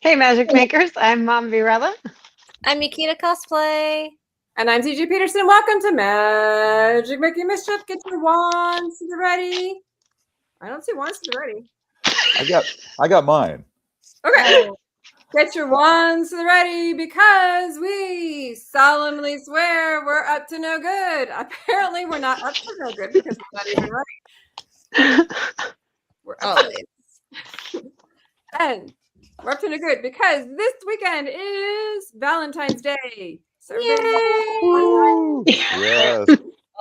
Hey, Magic Makers. I'm Mom Virella. I'm Yukita Cosplay. And I'm TJ Peterson. Welcome to Magic Making Mischief. Get your wands to the ready. I don't see wands to the ready. I got mine. Okay. Get your wands to the ready because we solemnly swear we're up to no good. Apparently, we're not up to no good because we're not even ready. We're up to and we're up to no good because this weekend is Valentine's Day. So yes.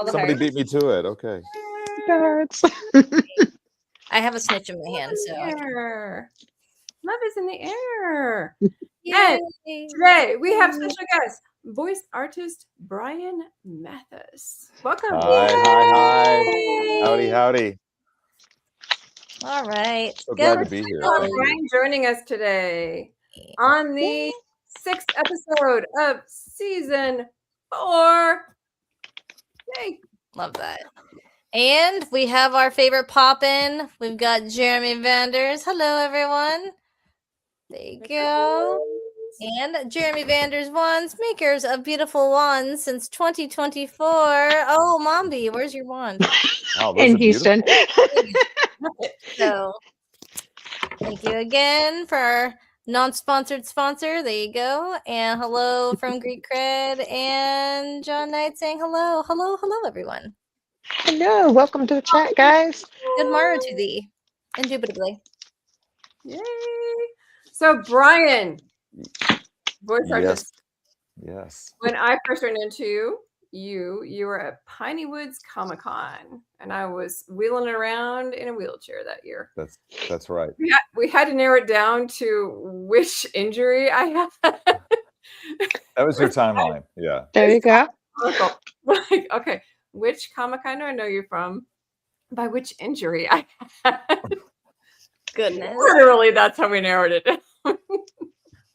Somebody beat me to it. Okay. Cards. I have a snitch in my hand, so love is in the air. Yay. And today we have special guest, voice artist Brian Mathis. Welcome. Hi. Howdy. All right. So glad to be here. Brian joining us today on the 6th episode of season 4. Yay. Love that. And we have our favorite pop-in. We've got Jeremy Vanders. Hello, everyone. There you go. And Jeremy Vanders Wands, makers of beautiful wands since 2024. Oh, Mombi, where's your wand? Oh, in Houston. So, thank you again for our non-sponsored sponsor. There you go. And hello from Greek Cred and John Knight saying hello. Hello, everyone. Hello. Welcome to the chat, guys. Good morrow to thee. Indubitably. Yay. So, Brian, voice artist. Yes. When I first ran into you were at Piney Woods Comic-Con, and I was wheeling around in a wheelchair that year. That's right. We had to narrow it down to which injury I had. That was your timeline. Yeah. There you go. Like, okay, which Comic-Con do I know you from? By which injury I had? Goodness. Literally, that's how we narrowed it down.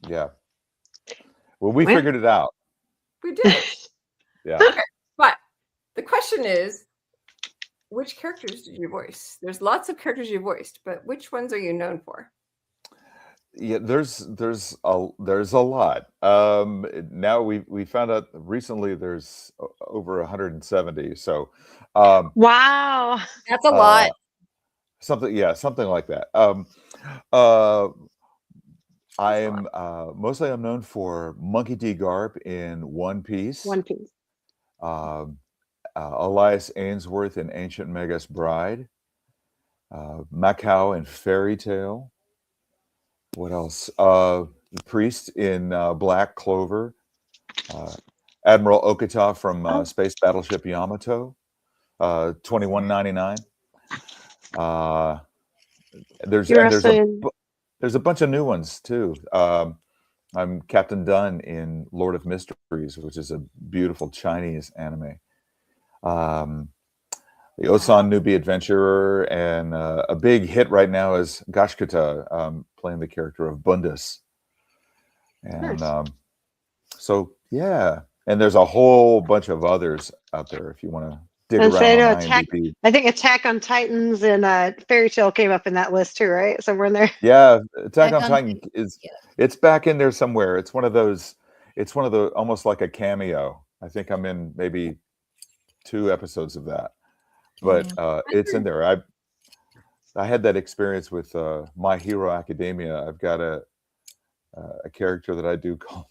Yeah. Well, we figured it out. We did. Yeah. Okay, but the question is, which characters did you voice? There's lots of characters you voiced, but which ones are you known for? Yeah, there's a lot. Now we found out recently there's over 170. So Wow. That's a lot. Something like that. I'm known for Monkey D. Garp in One Piece. Elias Ainsworth in Ancient Mangus Bride. Macao in Fairy Tale. What else? The Priest in Black Clover. Admiral Okita from Space Battleship Yamato. 2199. There's a bunch of new ones too. I'm Captain Dunn in Lord of Mysteries, which is a beautiful Chinese anime. The Osan Newbie Adventurer, and a big hit right now is Gashkata, playing the character of Bundus. And so, yeah. And there's a whole bunch of others out there if you want to dig around on IMDb. I think Attack on Titans and Fairy Tale came up in that list too, right? Somewhere in there. Yeah, Attack on Titan it's back in there somewhere. It's one of the almost like a cameo. I think I'm in maybe 2 episodes of that. But it's in there. I had that experience with My Hero Academia. I've got a character that I do called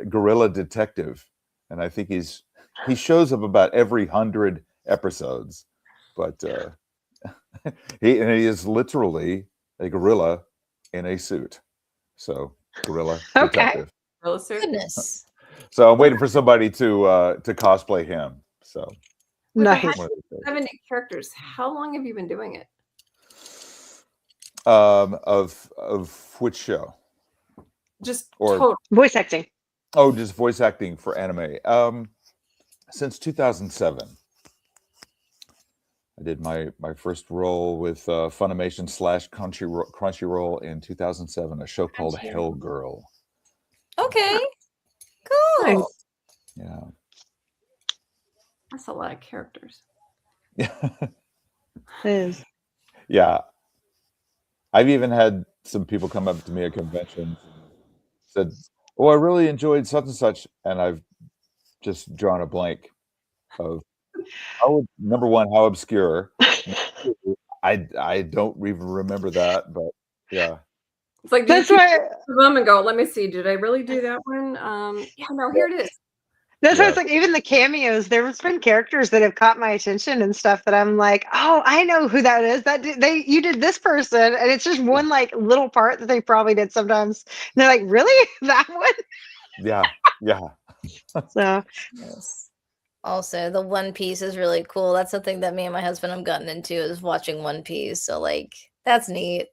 Guerrilla Detective, and I think he shows up about every 100 episodes, but he is literally a gorilla in a suit. So Guerrilla Detective. Gorilla suit. Goodness. So I'm waiting for somebody to cosplay him. So With Nice. 170 characters, how long have you been doing it? of which show? Just Or- total. Voice acting. Oh, just voice acting for anime. Since 2007. I did my first role with Funimation / Crunchyroll in 2007, a show called Hell Girl. Okay. Cool. Nice. Yeah. That's a lot of characters. It is. Yeah. I've even had some people come up to me at conventions and said, "Oh, I really enjoyed such and such," and I've just drawn a blank of number one, how obscure. I don't even remember that, but yeah. It's like, do you That's keep why. them and go, let me see, did I really do that one? Yeah, no, here it is. That's why Yeah. it's like even the cameos. There's been characters that have caught my attention and stuff that I'm like, oh, I know who that is. You did this person, and it's just one like little part that they probably did sometimes. And they're like, really, that one? Yeah. Yeah. So Yes. Also, the One Piece is really cool. That's something that me and my husband have gotten into is watching One Piece. So like that's neat.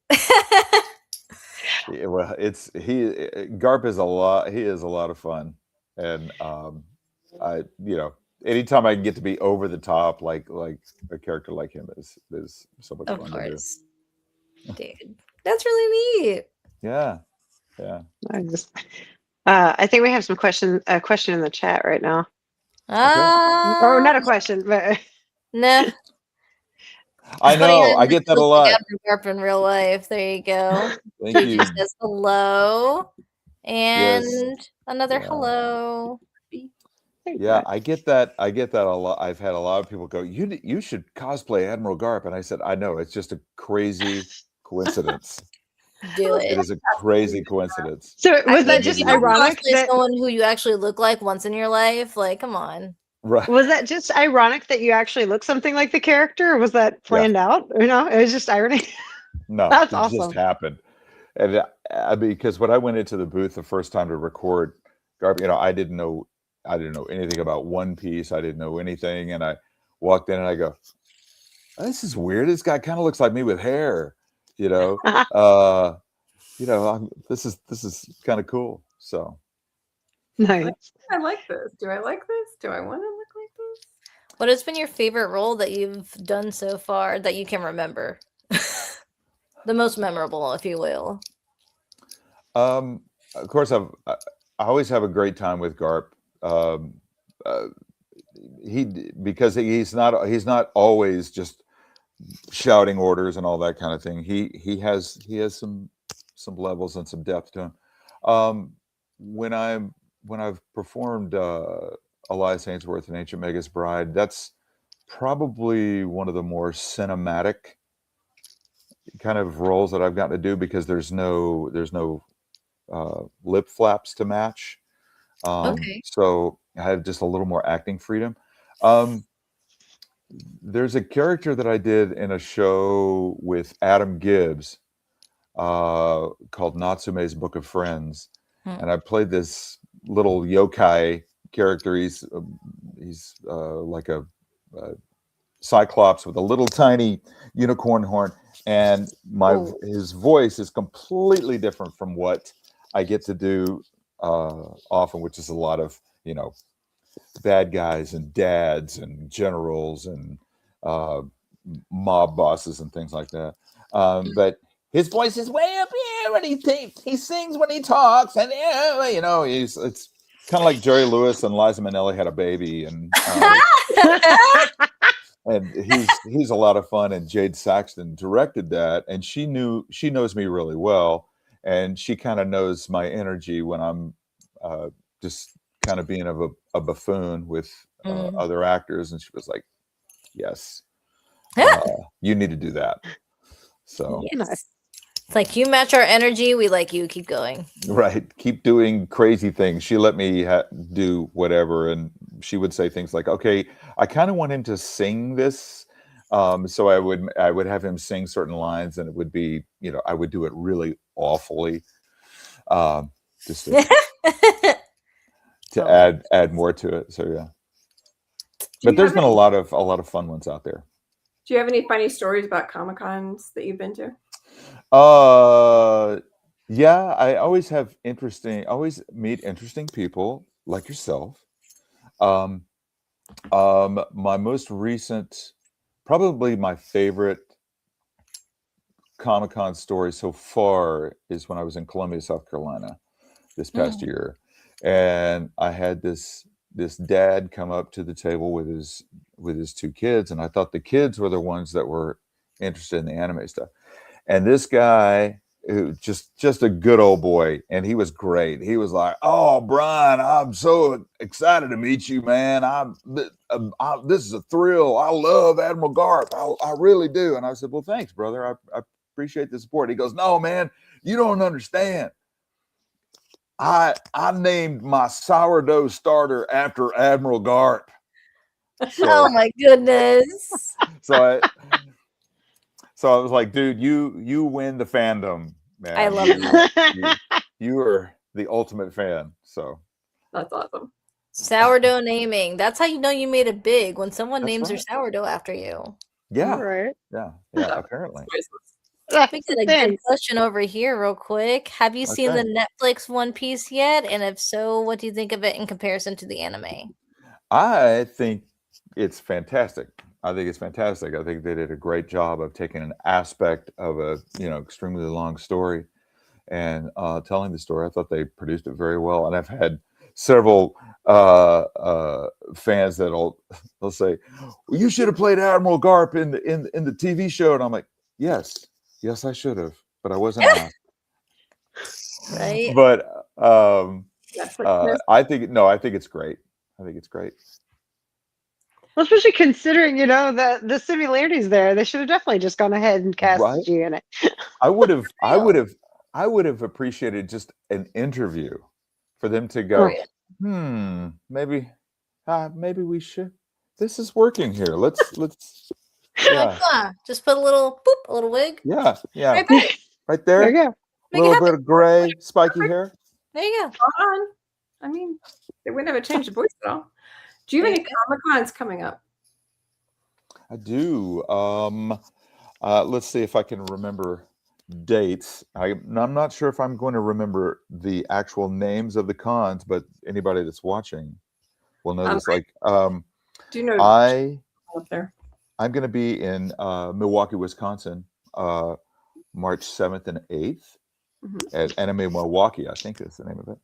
Yeah, well, Garp is a lot. He is a lot of fun, and anytime I can get to be over the top, like a character like him is so much Of fun course. Dude. That's really neat. to do. Yeah, yeah. I think we have a question in the chat right now. Or not a question, but No. I know. I get that a lot. Admiral Garp in real life. There you go. Thank Gigi you. says hello. And another Yeah. hello. Yeah, I get that. I get that a lot. I've had a lot of people go, "You should cosplay Admiral Garp," and I said, "I know. It's just a crazy coincidence. Do It it. is a crazy coincidence." So was that If just you don't ironic? cosplay That, someone who you actually look like once in your life, like, come on. Right. was that just ironic that you actually look something like the character, or was that planned out? Or no, it was just irony. No, That's it awesome. just happened. And because when I went into the booth the first time to record Garp, I didn't know anything about One Piece. I didn't know anything, and I walked in and I go, "This is weird. This guy kind of looks like me with hair." This is kind of cool. So Nice. I like this. Do I like this? Do I want to look like this? What has been your favorite role that you've done so far that you can remember? The most memorable, if you will. of course, I always have a great time with Garp. Because he's not always just shouting orders and all that kind of thing. He has some levels and some depth to him. When I've performed Elias Ainsworth and Ancient Mangus Bride, that's probably one of the more cinematic kind of roles that I've gotten to do because there's no lip flaps to match. Okay. So I have just a little more acting freedom. There's a character that I did in a show with Adam Gibbs called Natsume's Book of Friends. And I played this little yokai character. He's like a cyclops with a little tiny unicorn horn. And his voice is completely different from what I get to do often, which is a lot of, bad guys and dads and generals and mob bosses and things like that. But his voice is way up here when he sings when he talks, and it's kind of like Jerry Lewis and Liza Minnelli had a baby, and and he's a lot of fun. And Jade Saxton directed that, and she knows me really well, and she kind of knows my energy when I'm just kind of being a buffoon with other actors, and she was like, "Yes, you need to do that." So yes. It's like, you match our energy, we like you, keep going. Right, keep doing crazy things. She let me do whatever, and she would say things like, "Okay, I kind of want him to sing this," so I would have him sing certain lines, and it would be, I would do it really awfully, just to Okay. add more to it. So yeah. Do But you there's have been a any- lot of fun ones out there. Do you have any funny stories about Comic-Cons that you've been to? Yeah, I always always meet interesting people like yourself. Um, my most recent, probably my favorite Comic-Con story so far is when I was in Columbia, South Carolina this past year, and I had this dad come up to the table with his two kids, and I thought the kids were the ones that were interested in the anime stuff. And this guy, who just a good old boy, and he was great. He was like, "Oh, Brian, I'm so excited to meet you, man. This is a thrill. I love Admiral Garp. I really do." And I said, "Well, thanks, brother. I appreciate the support." He goes, "No, man, you don't understand. I named my sourdough starter after Admiral Garp." Oh my goodness. So I was like, "Dude, you win the fandom, man. I love You are the ultimate fan." So That's awesome. Sourdough naming. That's how you know you made it big, when someone That's names their right. sourdough after you. yeah, Right. yeah, apparently. That's We the got a thing. good question over here, real quick. Have you seen the Netflix One Piece yet? And if so, what do you think of it in comparison to the anime? I think it's fantastic. I think it's fantastic. I think they did a great job of taking an aspect of a extremely long story and telling the story. I thought they produced it very well, and I've had several fans that'll say, "Well, you should have played Admiral Garp in the TV show," and I'm like, yes, I should have, but I wasn't asked. Right? But Netflix. I think it's great. I think it's great. Well, especially considering, the similarities there. They should have definitely just gone ahead and cast Right? you in it. I would have appreciated just an interview for them to go, maybe we should. This is working here. Let's yeah. Just put a little boop, a little wig. Yeah. Right there. Right there. There you go. A Make it little happen. bit of gray, spiky hair. There you go. Spot on. I mean, they wouldn't have changed the voice at all. Do you have any Comic-Cons coming up? I do. Let's see if I can remember dates. I'm not sure if I'm going to remember the actual names of the cons, but anybody that's watching will know this. Like, do you know up there? I'm going to be in Milwaukee, Wisconsin, March 7th and 8th at Anime Milwaukee, I think is the name of it.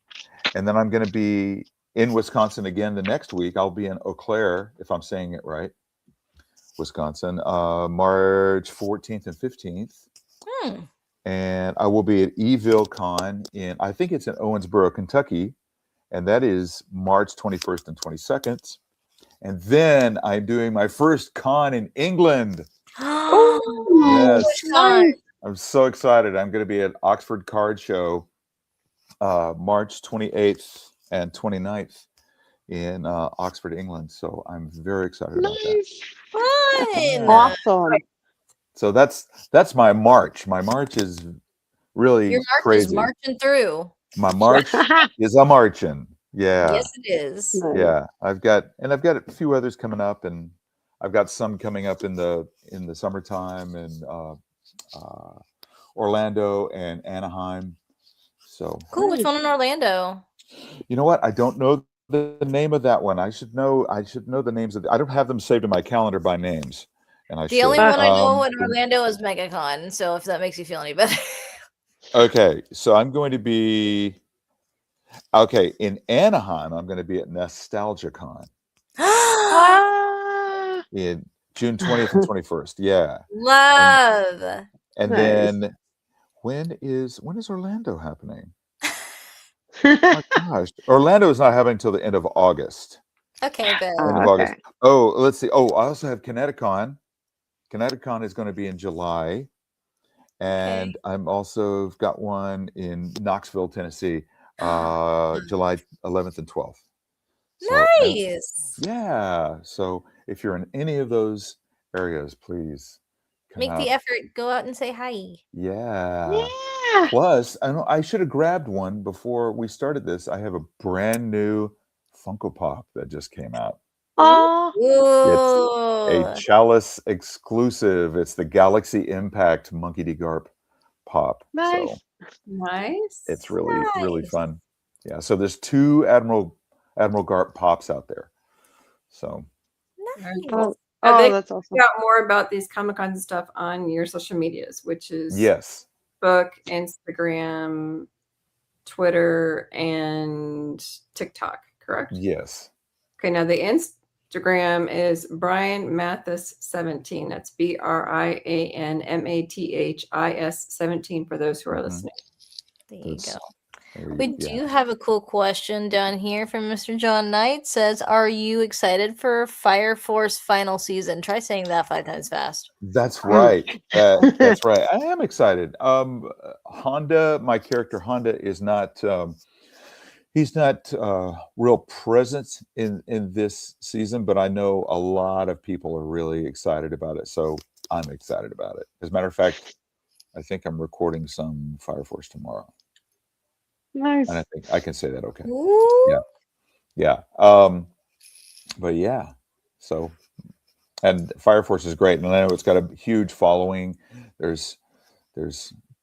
And then I'm going to be in Wisconsin again the next week. I'll be in Eau Claire, if I'm saying it right, Wisconsin, March 14th and 15th. And I will be at Eville Con I think it's in Owensboro, Kentucky. And that is March 21st and 22nd. And then I'm doing my first con in England. Yes. Nice. I'm so excited. I'm going to be at Oxford Card Show March 28th and 29th in Oxford, England. So I'm very excited about that. Fun. Awesome. So that's my March. My March is really Your March crazy. is marching through. My March is a marching. Yeah. Yes, it is. Nice. Yeah. I've got a few others coming up, and I've got some coming up in the summertime in Orlando and Anaheim. So Cool. Which one in Orlando? you know what? I don't know the name of that one. I should know the names of I don't have them saved in my calendar by names. And The only one I know in Orlando is MegaCon, so if that makes you feel any better. Okay, so I'm going to be in Anaheim. I'm going to be at NostalgiaCon in June 20th and 21st. Yeah, Love. and Nice. then when is Orlando happening? Oh my gosh, Orlando is not happening until the end of August. Okay, good. End of August. Oh, let's see. Oh, I also have Kineticon. Kineticon is going to be in July. And I'm also got one in Knoxville, Tennessee, July 11th and 12th. So, Nice. Yeah. So if you're in any of those areas, please make the effort. Go out and say hi. Yeah. Plus, I should have grabbed one before we started this. I have a brand new Funko Pop that just came out. Oh, Ooh. A Chalice exclusive. It's the Galaxy Impact Monkey D. Garp pop. nice. So Nice. it's really Nice. fun. Yeah. So there's 2 Admiral Garp pops out there. So Very Nice. cool. Oh, They that's awesome. out more about these Comic-Cons and stuff on your social medias, which is yes, Facebook, Instagram, Twitter, and TikTok, correct? yes. Okay, now the Instagram is Brian Mathis 17. That's BrianMathis 17 for those who are listening. There you That's- go. there you- We do have a cool question down here from Mr. John Knight. Says, "Are you excited for Fire Force final season?" Try saying that 5 times fast. That's right. That's right. I am excited. Honda, my character Honda, is not. He's not real present in this season, but I know a lot of people are really excited about it. So I'm excited about it. As a matter of fact, I think I'm recording some Fire Force tomorrow, Nice. and I think I can say that. Okay. Ooh. Yeah. But yeah. So, and Fire Force is great, and I know it's got a huge following. There's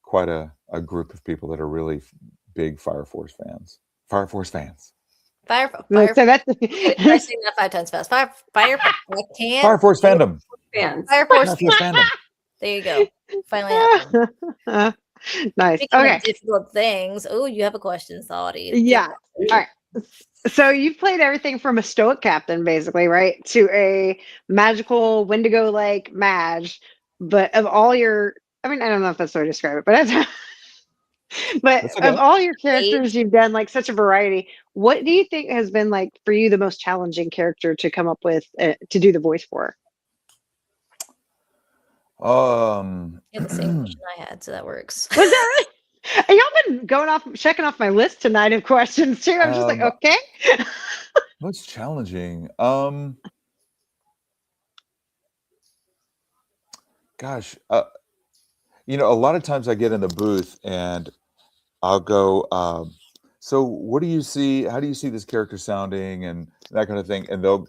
quite a group of people that are really big Fire Force fans. Fire. So Fire. that's Try saying that 5 times fast. Fire. I can't. Fire Force fandom. Fans. Fire Force. Fire Force fandom. There you go. Finally happened. nice. Speaking Okay. of difficult things. Oh, you have a question, Saudi. Yeah. All right. So you've played everything from a stoic captain, basically, right, to a magical Wendigo like mage. But of all your, I mean, I don't know if that's the way to describe it, but but That's okay. of all your characters, you've done like such a variety. What do you think has been like for you the most challenging character to come up with to do the voice for? You had the same question I had, so that works. Was that right? And y'all been checking off my list tonight of questions too. I'm just like, okay. What's challenging? Gosh, a lot of times I get in the booth and I'll go, so what do you see? How do you see this character sounding and that kind of thing? And they'll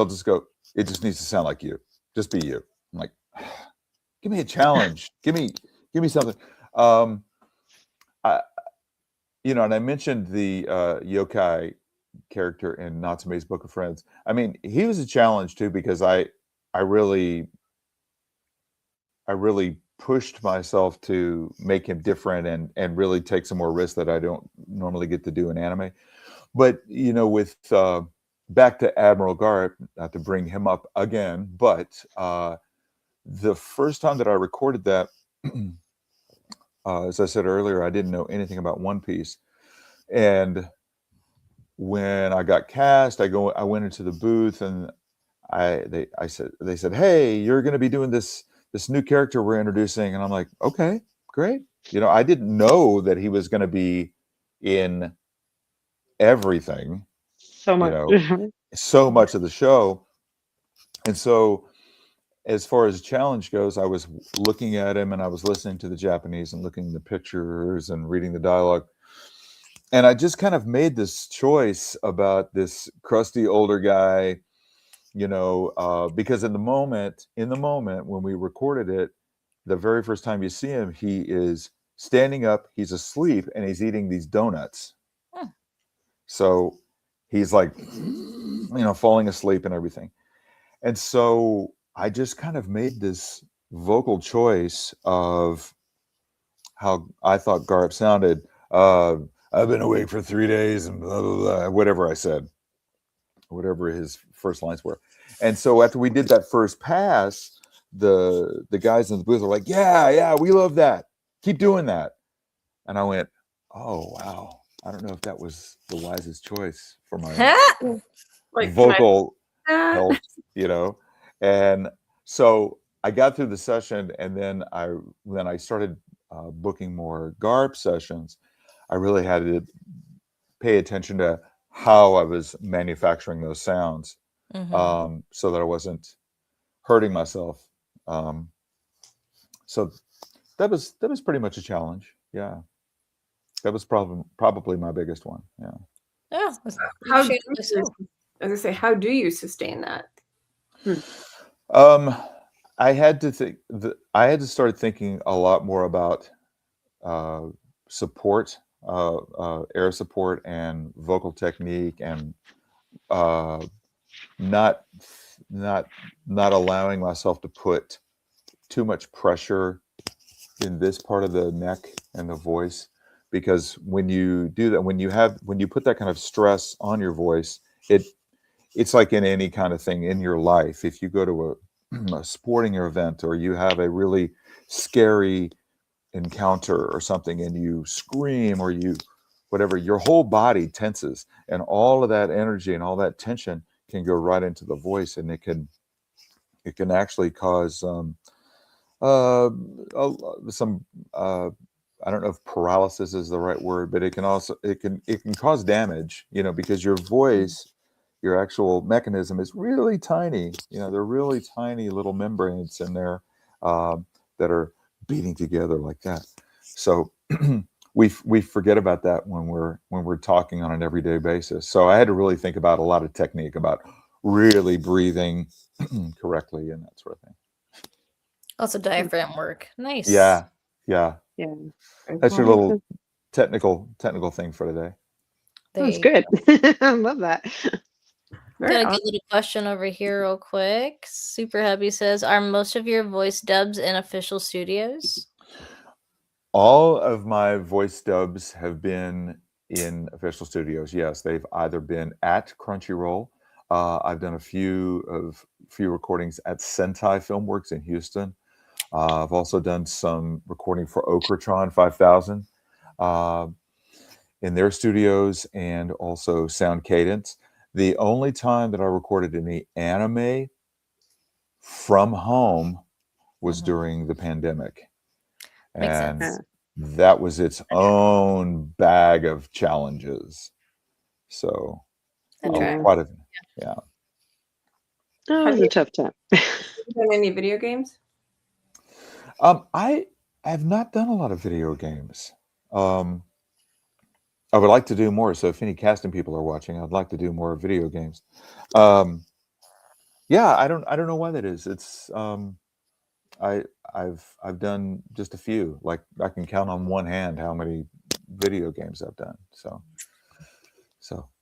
just go, it just needs to sound like you. Just be you. I'm like, give me a challenge. Give me something. And I mentioned the yokai character in Natsume's Book of Friends. I mean, he was a challenge too, because I really pushed myself to make him different and really take some more risks that I don't normally get to do in anime. But with back to Admiral Garp, not to bring him up again, but the first time that I recorded that, as I said earlier, I didn't know anything about One Piece, and when I got cast, I went into the booth and they said, "Hey, you're going to be doing this new character we're introducing," and I'm like, "Okay, great." I didn't know that he was going to be in everything, So much. so much of the show, and so. As far as challenge goes, I was looking at him and I was listening to the Japanese and looking at the pictures and reading the dialogue. And I just kind of made this choice about this crusty older guy, because in the moment when we recorded it, the very first time you see him, he is standing up, he's asleep, and he's eating these donuts. So he's like, falling asleep and everything. And so I just kind of made this vocal choice of how I thought Garp sounded. I've been awake for 3 days and blah, blah, blah, whatever I said, whatever his first lines were. And so after we did that first pass, the guys in the booth were like, yeah, we love that. Keep doing that. And I went, oh, wow. I don't know if that was the wisest choice for my vocal health, And so I got through the session, and then I started booking more Garp sessions. I really had to pay attention to how I was manufacturing those sounds, so that I wasn't hurting myself. So that was pretty much a challenge. Yeah, that was probably my biggest one. Yeah. Yeah. How do how do you sustain that? I had to think. I had to start thinking a lot more about support, air support, and vocal technique, and not allowing myself to put too much pressure in this part of the neck and the voice, because when you do that, when you put that kind of stress on your voice, it's like in any kind of thing in your life. If you go to a sporting event, or you have a really scary encounter or something, and you scream, or you whatever, your whole body tenses, and all of that energy and all that tension can go right into the voice, and it can actually cause some I don't know if paralysis is the right word, but it can cause damage, because your voice, your actual mechanism is really tiny. They're really tiny little membranes in there that are beating together like that. So we forget about that when we're talking on an everyday basis. So I had to really think about a lot of technique about really breathing correctly and that sort of thing. Also diaphragm work. Nice. Yeah. That's your little Well, technical thing for today. That's good. I love that. very Got a awesome. good little question over here real quick. Super Happy says, are most of your voice dubs in official studios? All of my voice dubs have been in official studios. Yes, they've either been at Crunchyroll. I've done a few recordings at Sentai Filmworks in Houston. I've also done some recording for Okratron 5000 in their studios, and also Sound Cadence. The only time that I recorded any anime from home was during the pandemic. Makes And sense. that was its own bag of challenges. So Okay. quite a yeah. Oh, it was a tough time. Have you done any video games? I have not done a lot of video games. I would like to do more. So if any casting people are watching, I'd like to do more video games. Yeah, I don't know why that is. It's I've done just a few. Like I can count on one hand how many video games I've done. So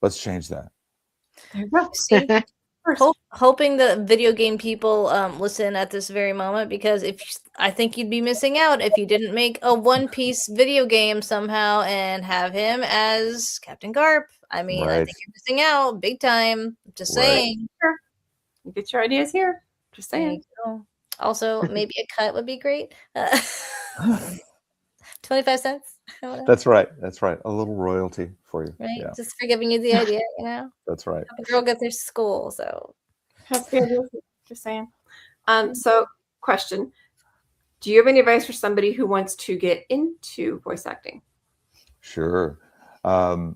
let's change that. There you go. See? Hoping that video game people listen at this very moment, because I think you'd be missing out if you didn't make a One Piece video game somehow and have him as Captain Garp. I mean, I Right. think you're missing out big time. Just Right. saying. Sure. You get your ideas here. Just There you saying. go. Also, maybe a cut would be great. 25 cents. That's right. A little royalty for you. Right? Yeah, Just for giving you the idea, that's right. Help a girl get through school, so. That's good. Just saying. So, question: do you have any advice for somebody who wants to get into voice acting? Sure. I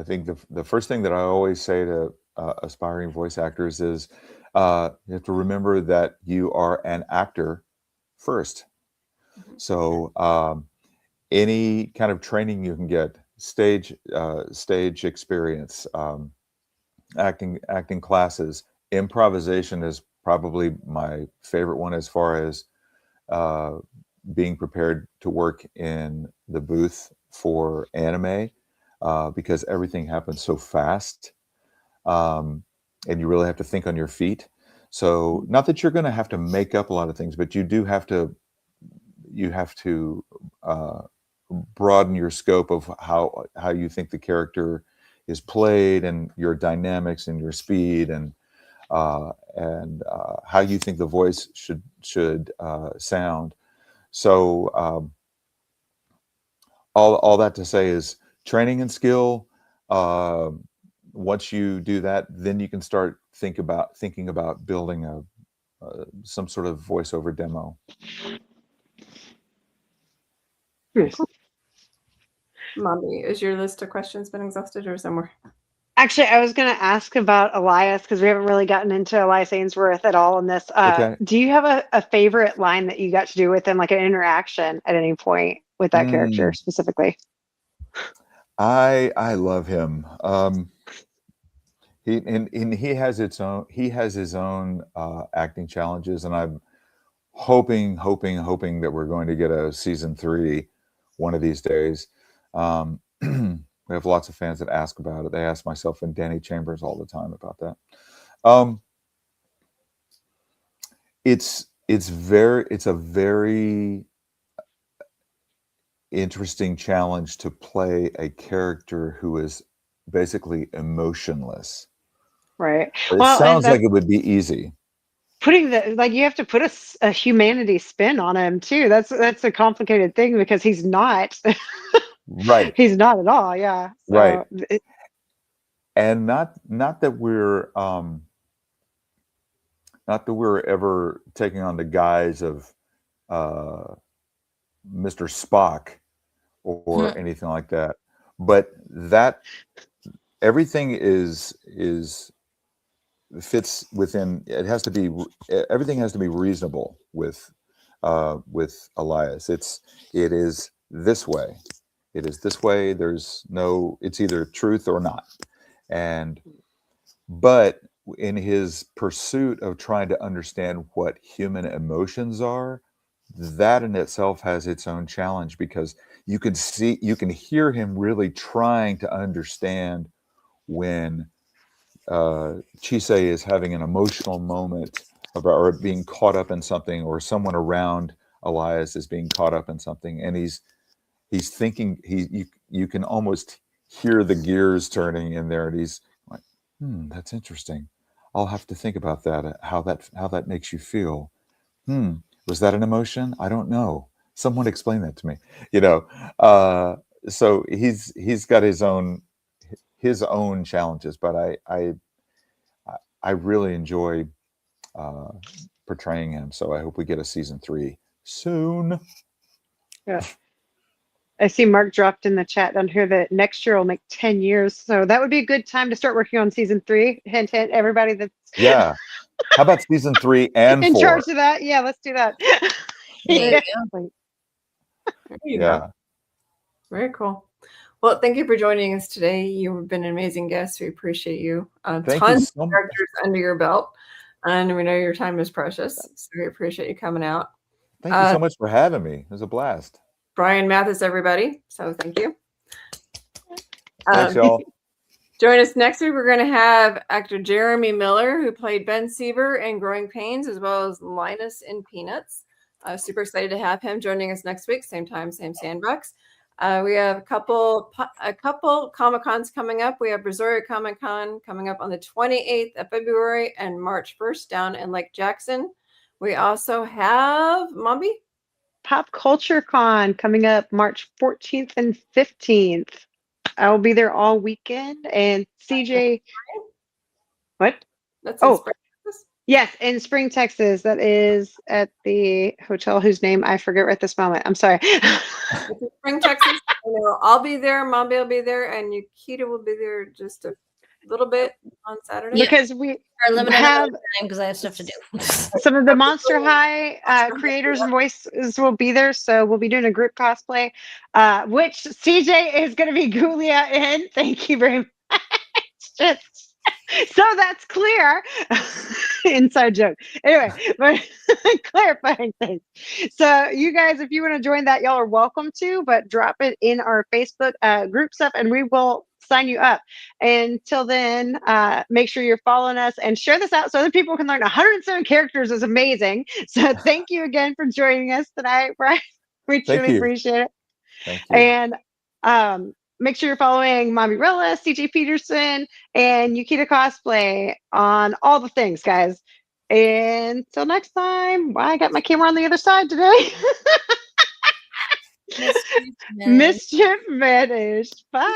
think the first thing that I always say to aspiring voice actors is you have to remember that you are an actor first. So any kind of training you can get, stage experience, acting classes, improvisation is probably my favorite one as far as being prepared to work in the booth for anime, because everything happens so fast, and you really have to think on your feet. So not that you're going to have to make up a lot of things, but you do have to broaden your scope of how you think the character is played, and your dynamics and your speed, and how you think the voice should sound. So all that to say is training and skill. Once you do that, then you can start thinking about building some sort of voiceover demo. Nice. Mommy, is your list of questions been exhausted or somewhere? Actually, I was going to ask about Elias, because we haven't really gotten into Elias Ainsworth at all in this. Okay. Do you have a favorite line that you got to do with him, like an interaction at any point with that character specifically? I love him. He has his own acting challenges, and I'm hoping that we're going to get a season 3 one of these days. We have lots of fans that ask about it. They ask myself and Danny Chambers all the time about that. It's a very interesting challenge to play a character who is basically emotionless. Right. It sounds like it would be easy. Putting you have to put a humanity spin on him too. That's a complicated thing because he's not. Right. He's not at all. Yeah. So right. And not that we're ever taking on the guise of Mr. Spock or anything like that, but that everything fits within. Everything has to be reasonable with Elias. It is this way. It is this way. It's either truth or not. But in his pursuit of trying to understand what human emotions are, that in itself has its own challenge, because you can hear him really trying to understand when Chise is having an emotional moment or being caught up in something, or someone around Elias is being caught up in something, and he's thinking. You can almost hear the gears turning in there, and he's like, that's interesting. I'll have to think about that. How that makes you feel. Was that an emotion? I don't know. Someone explain that to me. So he's got his own challenges, but I really enjoy portraying him. So I hope we get a season 3 soon. Yeah. I see Mark dropped in the chat down here that next year will make 10 years. So that would be a good time to start working on season 3. Hint, hint, everybody that's How about season 3 and in 4? charge of that? Yeah, let's do that. There you go. Very cool. Well, thank you for joining us today. You've been an amazing guest. We appreciate you. Tons of characters under your belt, and we know your time is precious. So we appreciate you coming out. Thank you so much for having me. It was a blast. Brian Mathis, everybody. So thank you. Thanks, y'all. Join us next week. We're going to have actor Jeremy Miller, who played Ben Siever in Growing Pains, as well as Linus in Peanuts. Super excited to have him joining us next week. Same time, same sandbox. We have a couple Comic-Cons coming up. We have Brazoria Comic-Con coming up on the 28th of February and March 1st down in Lake Jackson. We also have Mombi Pop Culture Con coming up March 14th and 15th. I will be there all weekend. And CJ, what? That's in Spring, Texas? Yes, in Spring, Texas. That is at the hotel whose name I forget right this moment. I'm sorry. It's in Spring, Texas. I'll be there. Mombi will be there, and Yukita will be there just a little bit on Saturday. Because we are limited have time because I have stuff to do. some of the Monster High creators and voices will be there, so we'll be doing a group cosplay, which CJ is going to be Gulia in. Thank you very much. So that's clear. Inside joke. Anyway, but clarifying things. So you guys, if you want to join that, y'all are welcome to, but drop it in our Facebook group stuff and we will sign you up. Until then, make sure you're following us and share this out so other people can learn. 107 characters is amazing. So thank you again for joining us tonight, Brian. We truly appreciate it. Thank you. And make sure you're following Mommy Rilla, CJ Peterson, and Yukita Cosplay on all the things, guys. Until next time, I got my camera on the other side today. Mischief managed. Bye.